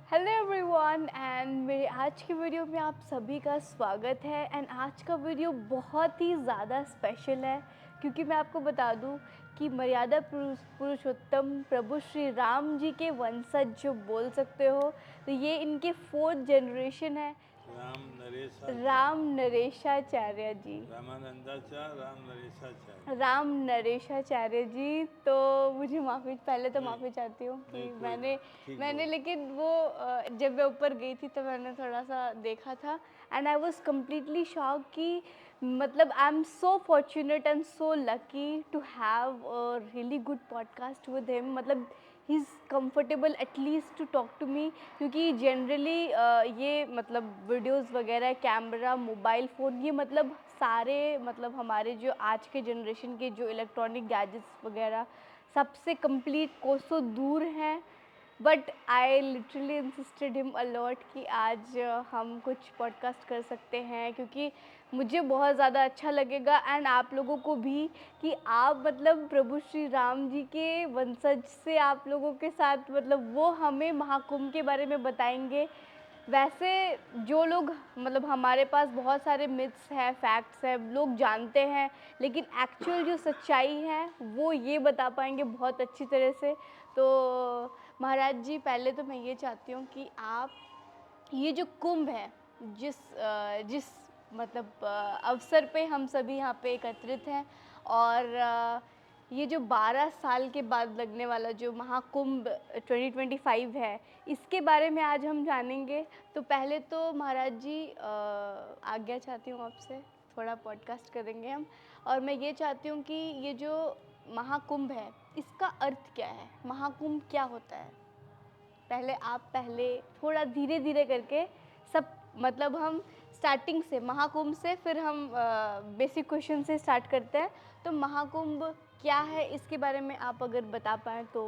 Hello everyone and मेरे आज की वीडियो में आप सभी का स्वागत है। एंड आज का वीडियो बहुत ही ज़्यादा स्पेशल है क्योंकि मैं आपको बता दूं कि मर्यादा पुरुषोत्तम प्रभु श्री राम जी के वंशज जो बोल सकते हो, तो ये इनके फोर्थ जनरेशन है। राम नरेशाचा राम नरेशाचार्य जी। रामानंदाचा राम नरेशाचार्य। राम नरेशाचार्य जी। तो मुझे पहले तो नहीं माफ़ी चाहती हूँ नहीं, कि कोई मैंने नहीं, ठीक मैंने बोल। लेकिन वो जब मैं ऊपर गई थी तो मैंने थोड़ा सा देखा था and I was completely shock कि मतलब I am so fortunate and so lucky to have a really good podcast with him. मतलब he is comfortable at least to talk to me, क्योंकि जनरली ये मतलब वीडियोस वगैरह, कैमरा, मोबाइल फ़ोन, ये मतलब सारे मतलब हमारे जो आज के जनरेशन के जो इलेक्ट्रॉनिक गैजेट्स वगैरह सबसे कंप्लीट कोसों दूर हैं। But I literally insisted him a lot कि आज हम कुछ पॉडकास्ट कर सकते हैं, क्योंकि मुझे बहुत ज़्यादा अच्छा लगेगा एंड आप लोगों को भी कि आप मतलब प्रभु श्री राम जी के वंशज से आप लोगों के साथ मतलब वो हमें महाकुंभ के बारे में बताएंगे। वैसे जो लोग मतलब हमारे पास बहुत सारे मिथ्स हैं, फैक्ट्स हैं, लोग जानते हैं, लेकिन एक्चुअल जो सच्चाई है वो ये बता पाएंगे बहुत अच्छी तरह से। तो महाराज जी, पहले तो मैं ये चाहती हूँ कि आप ये जो कुंभ है, जिस मतलब अवसर पे हम सभी यहाँ पे एकत्रित हैं, और ये जो 12 साल के बाद लगने वाला जो महाकुंभ 2025 है, इसके बारे में आज हम जानेंगे। तो पहले तो महाराज जी आज्ञा चाहती हूँ आपसे, थोड़ा पॉडकास्ट करेंगे हम। और मैं ये चाहती हूँ कि ये जो महाकुंभ है इसका अर्थ क्या है, महाकुंभ क्या होता है। पहले थोड़ा धीरे धीरे करके सब मतलब हम स्टार्टिंग से महाकुंभ से फिर हम बेसिक क्वेश्चन से स्टार्ट करते हैं। तो महाकुंभ क्या है इसके बारे में आप अगर बता पाएँ तो।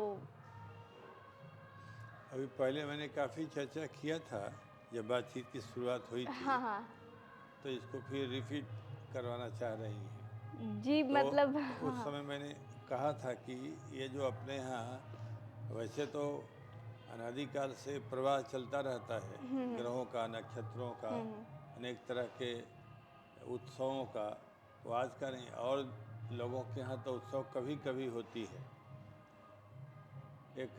अभी पहले मैंने काफ़ी चर्चा किया था जब बातचीत की शुरुआत हुई थी, हाँ हाँ तो इसको फिर रिपीट करवाना चाह रही हैं। जी, तो मतलब उस हाँ समय मैंने कहा था कि ये जो अपने यहाँ वैसे तो अनादिकाल से प्रवाह चलता रहता है, ग्रहों का, नक्षत्रों का, अनेक तरह के उत्सवों का, वो आज का नहीं। और लोगों के यहाँ तो उत्सव कभी कभी होती है। एक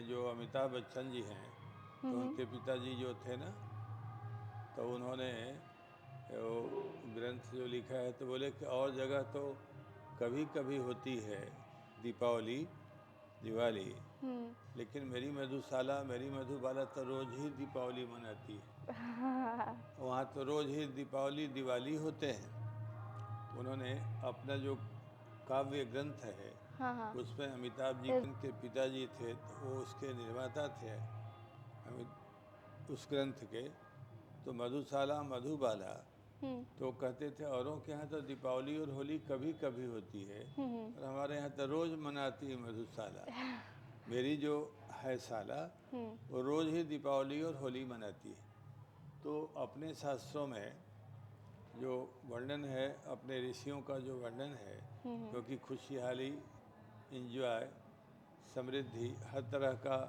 जो अमिताभ बच्चन जी हैं, तो उनके पिताजी जो थे ना, तो उन्होंने वो ग्रंथ जो लिखा है तो बोले कि और जगह तो कभी कभी होती है दीपावली, दिवाली, लेकिन मेरी मधुशाला, मेरी मधुबाला तो रोज़ ही दीपावली मनाती है। वहाँ तो रोज़ ही दीपावली, दिवाली होते हैं। उन्होंने अपना जो काव्य ग्रंथ है, हाँ हाँ उसमें अमिताभ जी के पिताजी थे, तो वो उसके निर्माता थे उस ग्रंथ के। तो मधुशाला, मधुबाला, तो कहते थे औरों के यहाँ तो दीपावली और होली कभी कभी होती है और हमारे यहाँ तो रोज़ मनाती है मधुशाला। मेरी जो है साला, वो रोज़ ही दीपावली और होली मनाती है। तो अपने शास्त्रों में जो वर्णन है, अपने ऋषियों का जो वर्णन है, क्योंकि खुशहाली, इंजॉय, समृद्धि, हर तरह का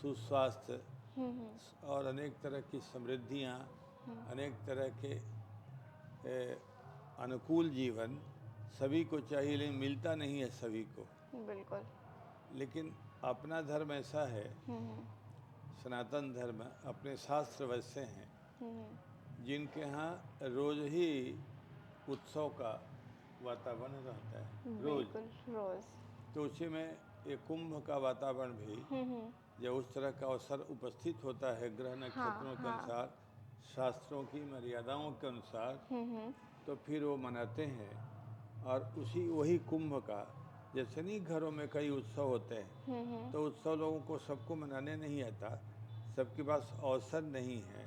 सुस्वास्थ्य और अनेक तरह की समृद्धियाँ, अनेक तरह के अनुकूल जीवन सभी को चाहिए, लेकिन मिलता नहीं है सभी को। बिल्कुल। लेकिन अपना धर्म ऐसा है, सनातन धर्म, अपने शास्त्र वैसे हैं जिनके यहाँ रोज़ ही उत्सव का वातावरण रहता है, रोज़। बिल्कुल रोज। तो उसी में एक कुंभ का वातावरण भी, जब उस तरह का अवसर उपस्थित होता है ग्रह हाँ नक्षत्रों के हाँ अनुसार, शास्त्रों की मर्यादाओं के अनुसार, तो फिर वो मनाते हैं। और वही कुंभ का, जैसे नहीं घरों में कई उत्सव होते हैं, तो उत्सव लोगों को सबको मनाने नहीं आता, सबके पास अवसर नहीं है,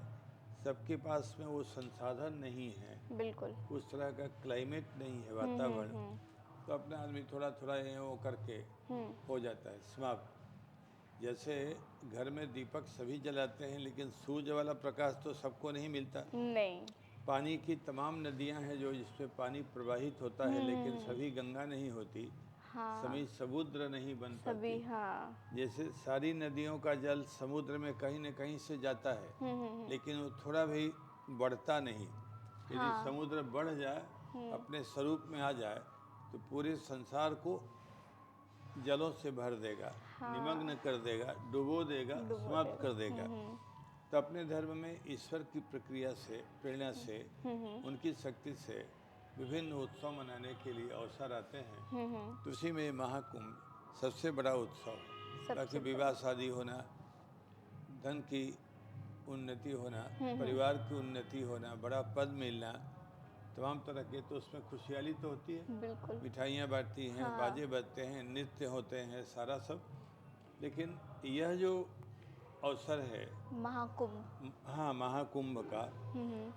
सबके पास में वो संसाधन नहीं है, बिल्कुल। उस तरह का क्लाइमेट नहीं है, वातावरण। तो अपना आदमी थोड़ा थोड़ा ये वो करके हो जाता है समाप्त। जैसे घर में दीपक सभी जलाते हैं, लेकिन सूर्य वाला प्रकाश तो सबको नहीं मिलता। नहीं। पानी की तमाम नदियां हैं जो जिसमें पानी प्रवाहित होता है, लेकिन सभी गंगा नहीं होती। हाँ सभी समुद्र नहीं बन सभी पाती। हाँ जैसे सारी नदियों का जल समुद्र में कहीं न कहीं से जाता है, लेकिन वो थोड़ा भी बढ़ता नहीं। यदि हाँ समुद्र बढ़ जाए, अपने स्वरूप में आ जाए, तो पूरे संसार को जलों से भर देगा, निमग्न कर देगा, डुबो देगा, डुबो समाप्त देगा। कर देगा। तो अपने धर्म में ईश्वर की प्रक्रिया से, प्रेरणा से, उनकी शक्ति से विभिन्न उत्सव मनाने के लिए अवसर आते हैं। तो उसी में महाकुंभ सबसे बड़ा उत्सव, बाकी विवाह शादी होना, धन की उन्नति होना, परिवार की उन्नति होना, बड़ा पद मिलना, तमाम तरह के, तो उसमें खुशहाली तो होती है, बिल्कुल मिठाइयाँ बांटती हैं, बाजे बजते हैं, नृत्य होते हैं, सारा सब। लेकिन यह जो अवसर है महाकुंभ, हाँ महाकुंभ का,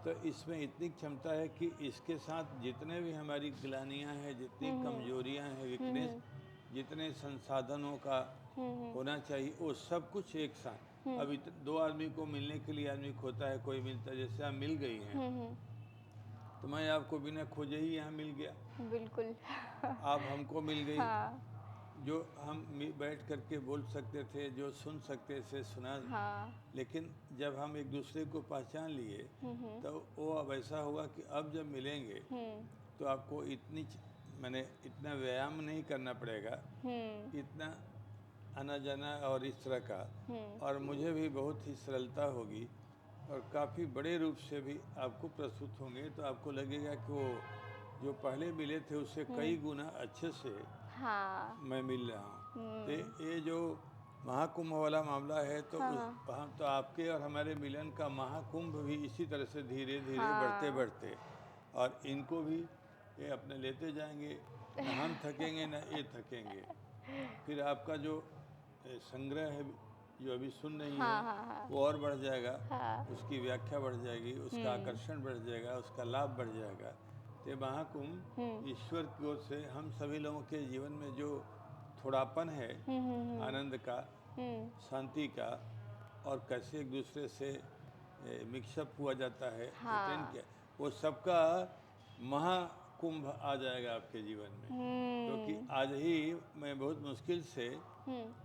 तो इसमें इतनी क्षमता है कि इसके साथ जितने भी हमारी गिलानियाँ हैं, जितनी कमजोरियाँ हैं, वीकनेस, जितने संसाधनों का होना चाहिए, वो सब कुछ एक साथ। अब दो आदमी को मिलने के लिए आदमी खोता है, कोई मिलता है, जैसे आप मिल गई हैं, तो मैं आपको बिना खोजे ही यहाँ मिल गया, बिल्कुल आप हमको मिल गई। हाँ जो हम बैठ करके बोल सकते थे, जो सुन सकते थे, सुना। हाँ लेकिन जब हम एक दूसरे को पहचान लिए, तो वो अब ऐसा होगा कि अब जब मिलेंगे तो आपको मैंने इतना व्यायाम नहीं करना पड़ेगा, इतना आना जाना और इस तरह का, और मुझे भी बहुत ही सरलता होगी, और काफ़ी बड़े रूप से भी आपको प्रस्तुत होंगे। तो आपको लगेगा कि वो जो पहले मिले थे उससे कई गुना अच्छे से हाँ मैं मिल रहा हूँ। तो ये जो महाकुंभ वाला मामला है, तो हम तो आपके और हमारे मिलन का महाकुंभ भी इसी तरह से धीरे धीरे बढ़ते बढ़ते, और इनको भी ये अपने लेते जाएंगे, न हम थकेंगे न ये थकेंगे। फिर आपका जो संग्रह है, जो अभी सुन रही है, वो और बढ़ जाएगा, उसकी व्याख्या बढ़ जाएगी, उसका आकर्षण बढ़ जाएगा, उसका लाभ बढ़ जाएगा। तो महाकुंभ ईश्वर की ओर से हम सभी लोगों के जीवन में जो थोड़ापन है, आनंद का, शांति का, और कैसे एक दूसरे से मिक्सअप हुआ जाता है, वो सबका महाकुंभ आ जाएगा आपके जीवन में। क्योंकि आज ही मैं बहुत मुश्किल से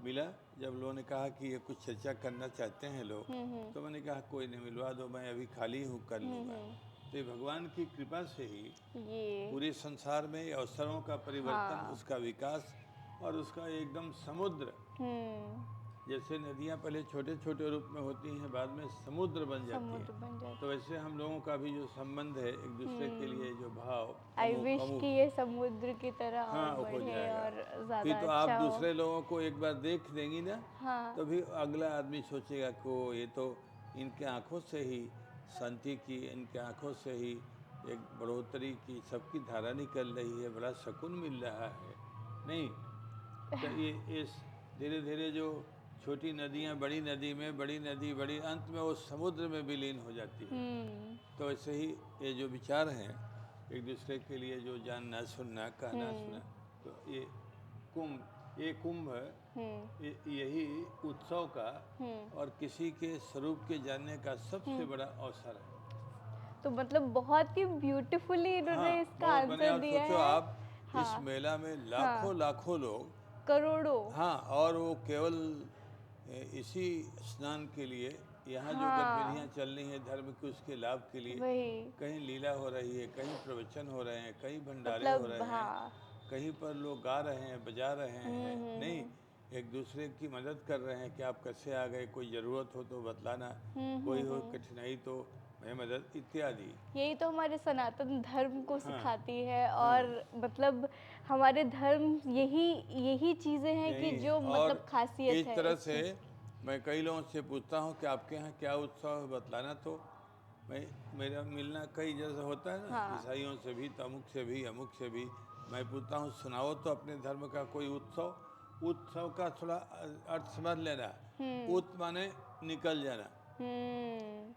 मिला, जब लोगों ने कहा कि ये कुछ चर्चा करना चाहते हैं लोग, तो मैंने कहा कोई नहीं, मिलवा दो, मैं अभी खाली हूँ, कर लूँगा। तो ये भगवान की कृपा से ही पूरे संसार में अवसरों का परिवर्तन, उसका विकास, और उसका एकदम समुद्र, जैसे नदियाँ पहले छोटे छोटे रूप में होती हैं, बाद में समुद्र बन जाती हैं, तो वैसे हम लोगों का भी जो संबंध है एक दूसरे के लिए, जो भाव, आई विश कि ये समुद्र की तरह हाँ, और हो बढ़े जाएगा। और ज़्यादा फिर तो अच्छा आप हो। दूसरे लोगों को एक बार देख देंगी ना, तो भी अगला आदमी सोचेगा कि ये तो इनके आंखों से ही शांति की, इनके आंखों से ही एक बढ़ोतरी की, सबकी धारा निकल रही है, बड़ा सुकून मिल रहा है। नहीं तो ये इस धीरे धीरे जो छोटी नदियाँ बड़ी नदी में, बड़ी नदी बड़ी, अंत में वो समुद्र में विलीन हो जाती है। तो ऐसे ही ये जो विचार हैं, एक दूसरे के लिए जो जानना, सुनना, कहना, सुना, तो ये कुंभ यही उत्सव का और किसी के स्वरूप के जानने का सबसे बड़ा अवसर है। तो मतलब बहुत ही ब्यूटीफुली इन्होंने इसका आंसर दिया सोचो है। आप, इस मेला में लाखों लाखों लोग, करोड़ों, हाँ, और वो केवल इसी स्नान के लिए, यहाँ जो गतिविधियाँ चल रही हैं धर्म की, उसके लाभ के लिए, कहीं लीला हो रही है, कहीं प्रवचन हो रहे हैं, कहीं भंडारे हो रहे हैं, कहीं पर लोग गा रहे हैं, बजा रहे हैं, नहीं, एक दूसरे की मदद कर रहे हैं कि आप कैसे आ गए, कोई ज़रूरत हो तो बतलाना, कोई हो कठिनाई तो मैं मदद, इत्यादि। यही तो हमारे सनातन धर्म को सिखाती है, और मतलब हमारे धर्म यही चीज़ें हैं कि जो मतलब खासियत है। इस तरह से मैं कई लोगों से पूछता हूँ कि आपके यहाँ क्या उत्सव है, बतलाना। तो मेरा मिलना कई जैसे होता है ना, ईसाइयों से भी, तमुक से भी, अमुक से भी, मैं पूछता हूँ सुनाओ तो अपने धर्म का कोई उत्सव का थोड़ा अर्थ समझ लेना। उत माने निकल जाना,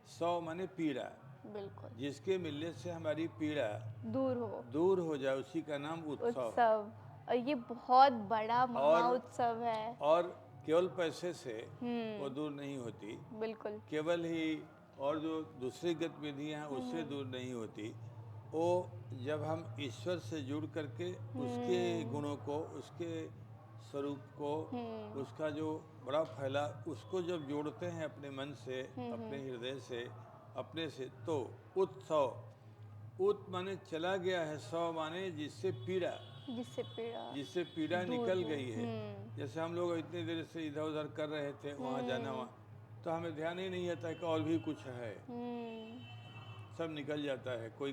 सौ माने पीड़ा, बिल्कुल, जिसके मिलने से हमारी पीड़ा दूर हो जाए, उसी का नाम उत्सव। और ये बहुत बड़ा महाउत्सव है। और केवल पैसे से वो दूर नहीं होती, बिल्कुल, केवल ही, और जो दूसरी गतिविधियाँ हैं उससे दूर नहीं होती। वो जब हम ईश्वर से जुड़ करके उसके गुणों को, उसके स्वरूप को, उसका जो बड़ा फैला, उसको जब जोड़ते हैं अपने मन से, अपने हृदय से, अपने से, तो उत्सव, उत माने चला गया है, सौ माने जिससे पीड़ा, जिससे पीड़ा निकल गई है। जैसे हम लोग इतनी देर से इधर उधर कर रहे थे, वहाँ जाना वहाँ, तो हमें ध्यान ही नहीं आता कि और भी कुछ है, सब निकल जाता है, कोई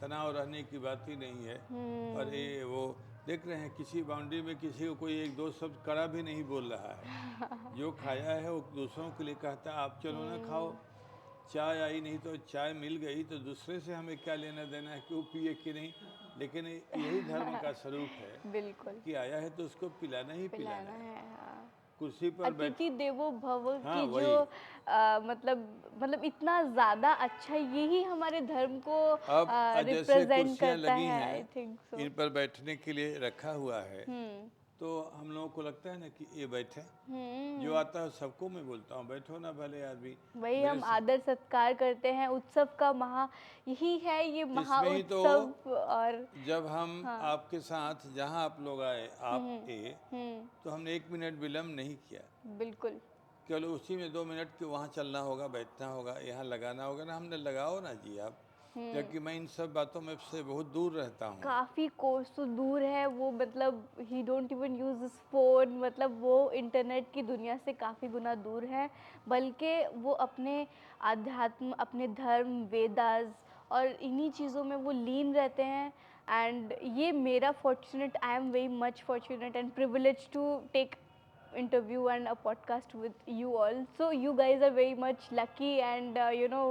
तनाव रहने की बात ही नहीं है। और ये वो देख रहे हैं किसी बाउंड्री में किसी को कोई एक दो शब्द कड़ा भी नहीं बोल रहा है, जो खाया है वो दूसरों के लिए कहता है आप चलो ना खाओ, चाय आई नहीं तो चाय मिल गई तो दूसरे से हमें क्या लेना देना है कि वो पिए कि नहीं, लेकिन यही धर्म का स्वरूप है बिल्कुल कि आया है तो उसको पिलाना ही पिलाना है। हाँ। कुर्सी पर बैठ, अतिथि देवो भव हाँ की वही। जो मतलब इतना ज़्यादा अच्छा, यही हमारे धर्म को अब जैसे रिप्रेजेंट कुर्सियां करता लगी है, हैं, आई थिंक सो। इन पर बैठने के लिए रखा हुआ है, तो हम लोगों को लगता है ना कि ये बैठे, जो आता है सबको मैं बोलता हूँ बैठो ना भले आदमी, वही मेरे हम आदर सत्कार करते हैं, उत्सव का यही है ये महा इसमें ही तो उत्सव। और जब हम हाँ आपके साथ जहाँ आप लोग आए, आप ए, तो हमने 1 मिनट विलम्ब नहीं किया, बिल्कुल केवल उसी में 2 मिनट के वहाँ चलना होगा, बैठना होगा, यहाँ लगाना होगा ना, हमने लगाओ ना जी आप, जबकि मैं इन सब बातों में से बहुत दूर रहता हूँ। काफ़ी कोस तो दूर है वो, मतलब ही don't even use this phone, मतलब वो इंटरनेट की दुनिया से काफ़ी गुना दूर है, बल्कि वो अपने आध्यात्म, अपने धर्म, वेदास और इन्हीं चीज़ों में वो लीन रहते हैं। एंड ये मेरा fortunate, I am very much fortunate and privilege to take interview and a podcast with you all, so you guys are very much lucky and you know,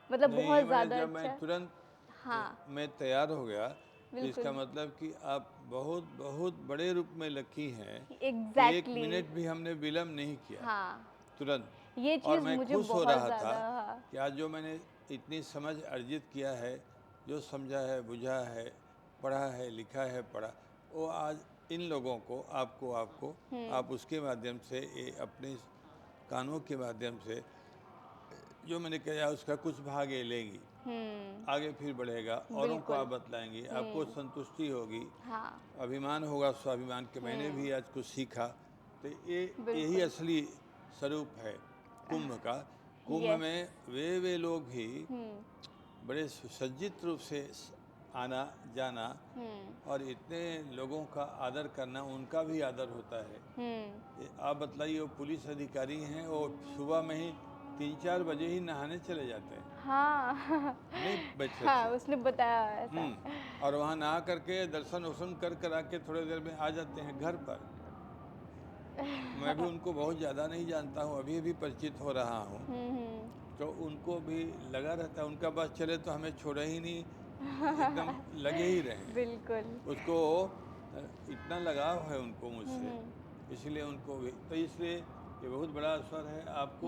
मतलब नहीं बहुत मैंने ज़्यादा जब मैं अच्छा। तुरंत हाँ मैं तैयार हो गया, तो इसका बिल्कुल मतलब कि आप बहुत बहुत बड़े रूप में लकी हैं कि 1 मिनट एग्जैक्टली भी हमने विलम्ब नहीं किया, हाँ, तुरंत। ये और चीज़ मैं मुझे खुश हो बहुत रहा था ज़्यादा हाँ। कि आज जो मैंने इतनी समझ अर्जित किया है, जो समझा है, बुझा है, पढ़ा है, लिखा है, पढ़ा, वो आज इन लोगों को, आपको आपको आप उसके माध्यम से, ये अपने कानों के माध्यम से जो मैंने कहा उसका कुछ भाग ये लेंगी, आगे फिर बढ़ेगा, औरों को आप बिल्कुल बतलाएंगी, आपको संतुष्टि होगी, हाँ अभिमान होगा, स्वाभिमान के मैंने भी आज कुछ सीखा। तो ये यही बिल्कुल असली स्वरूप है कुंभ का। कुंभ यस में वे लोग भी बड़े सुसज्जित रूप से आना जाना और इतने लोगों का आदर करना, उनका भी आदर होता है। आप बतलाइए, वो पुलिस अधिकारी हैं, वो सुबह में ही 3-4 बजे ही नहाने चले जाते हैं, हाँ नहीं बैठते हाँ थे। उसने बताया ऐसा। और वहाँ नहा करके दर्शन वर्शन कर आके थोड़ी देर में आ जाते हैं घर पर। मैं भी उनको बहुत ज़्यादा नहीं जानता हूँ, अभी अभी परिचित हो रहा हूँ, तो उनको भी लगा रहता है, उनका बस चले तो हमें छोड़े ही नहीं, एकदम लगे ही रहे। बिल्कुल उसको इतना लगाव है उनको मुझसे, इसलिए उनको भी, तो इसलिए ये बहुत बड़ा असर है आपको।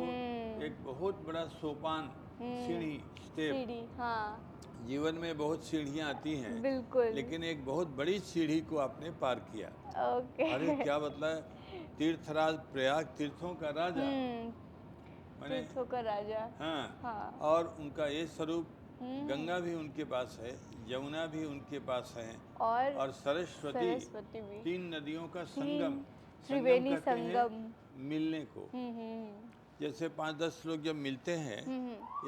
एक बहुत बड़ा सोपान, सीढ़ी, स्टेप, सीढ़ी हाँ जीवन में बहुत सीढ़ियाँ आती हैं, बिल्कुल लेकिन एक बहुत बड़ी सीढ़ी को आपने पार किया। ओके अरे क्या मतलब, तीर्थराज प्रयाग, तीर्थों का राजा, मैंने तीर्थों का राजा हाँ, हाँ और उनका ये स्वरूप, गंगा भी उनके पास है, यमुना भी उनके पास है, और सरस्वती, सरस्वती भी 3 नदियों का संगम। तीन संगम त्रिवेणी कहते हैं संगम मिलने को। जैसे 5-10 लोग जब मिलते हैं,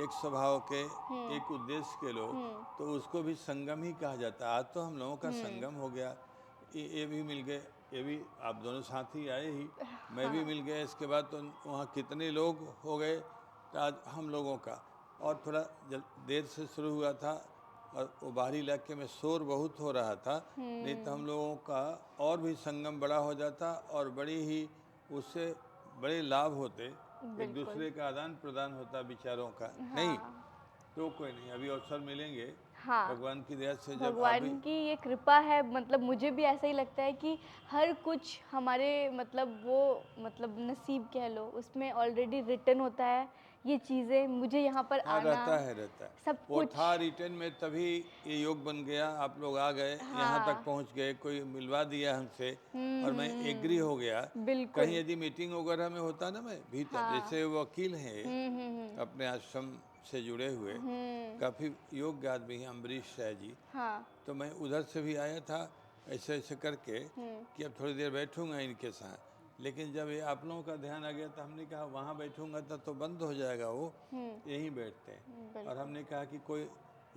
एक स्वभाव के, एक उद्देश्य के लोग, तो उसको भी संगम ही कहा जाता है। आज तो हम लोगों का संगम हो गया, ये भी मिल गए, ये भी, आप दोनों साथी आए ही, मैं भी मिल गया, इसके बाद तो वहाँ कितने लोग हो गए, तो आज हम लोगों का। और थोड़ा देर से शुरू हुआ था, और वो बाहरी इलाके में शोर बहुत हो रहा था, नहीं तो हम लोगों का और भी संगम बड़ा हो जाता, और बड़ी ही उससे बड़े लाभ होते, एक दूसरे का आदान प्रदान होता विचारों का। नहीं तो कोई नहीं, अभी अवसर मिलेंगे हाँ भगवान की दया से, जब आप भी। भगवान की ये कृपा है, मतलब मुझे भी ऐसा ही लगता है कि हर कुछ हमारे मतलब वो मतलब नसीब कह लो, उसमें ऑलरेडी रिटन होता है ये चीज़ें, मुझे यहाँ पर हाँ, आना रहता है सब वो कुछ था रिटर्न में, तभी ये योग बन गया, आप लोग आ गए, यहाँ तक पहुँच गए, कोई मिलवा दिया हमसे, और मैं एग्री हो गया। बिल्कुल कहीं यदि मीटिंग वगैरह में होता ना, मैं भीतर, जैसे वकील हैं अपने आश्रम से जुड़े हुए काफ़ी योग्य आदमी हैं, अम्बरीश राय जी। हाँ। तो मैं उधर से भी आया था ऐसे ऐसे करके कि अब थोड़ी देर बैठूंगा इनके साथ, लेकिन जब ये आप लोगों का ध्यान आ गया तो हमने कहा वहाँ बैठूंगा तो बंद हो जाएगा, वो यहीं बैठते हैं। और हमने कहा कि कोई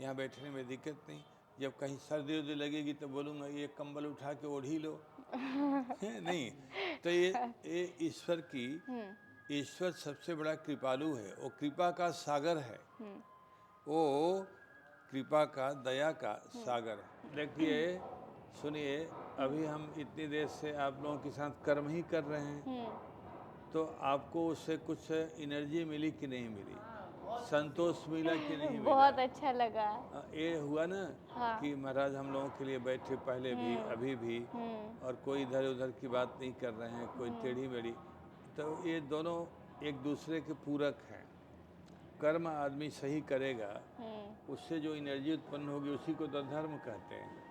यहाँ बैठने में दिक्कत नहीं, जब कहीं सर्दी उर्दी लगेगी तो बोलूँगा ये कंबल उठा के ओढ़ ही लो। नहीं, तो ये ईश्वर की, ईश्वर सबसे बड़ा कृपालु है, वो कृपा का सागर है, वो कृपा का, दया का सागर है। देखिए सुनिए, अभी हम इतनी देर से आप लोगों के साथ कर्म ही कर रहे हैं, तो आपको उससे कुछ एनर्जी मिली कि नहीं मिली, संतोष मिला कि नहीं मिला? बहुत अच्छा लगा। ये हुआ ना हाँ। कि महाराज हम लोगों के लिए बैठे पहले भी अभी भी, और कोई इधर उधर की बात नहीं कर रहे हैं, कोई टेढ़ी मेढ़ी। तो ये दोनों एक दूसरे के पूरक हैं। कर्म आदमी सही करेगा, उससे जो एनर्जी उत्पन्न होगी उसी को तो धर्म कहते हैं।